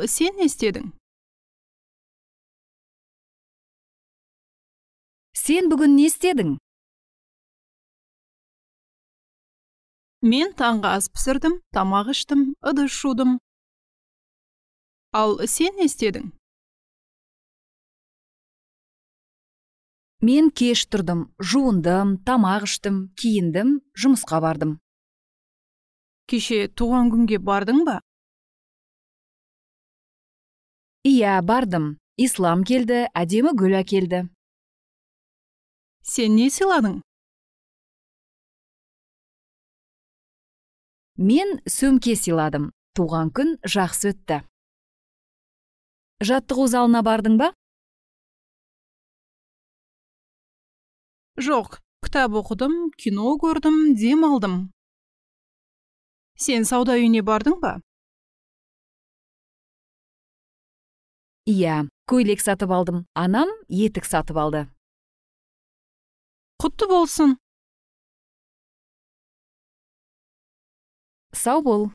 Сен не істедің? Сен бүгін не істедің? Мен таңғы ас пісірдім, тамақ іштім, ыдыс жудым. Ал сен не істедің? Мен кеш тұрдым, жуындым, тамақ іштім, киіндім, жұмысқа бардым. Кеше туған күнге бардың ба? Иә, бардым. Ислам келді, әдемі гүл әкелді. Сен не сыйладың? Мен сөмке сыйладым. Туған күн жақсы өтті. Жаттығу залына бардың ба? Жоқ, кітап оқыдым, кино көрдім, дем алдым. Сен сауда үйіне бардың ба? Иә, көйлек сатып алдым. Анам етік сатып алды. Құтты болсын. Сау бол.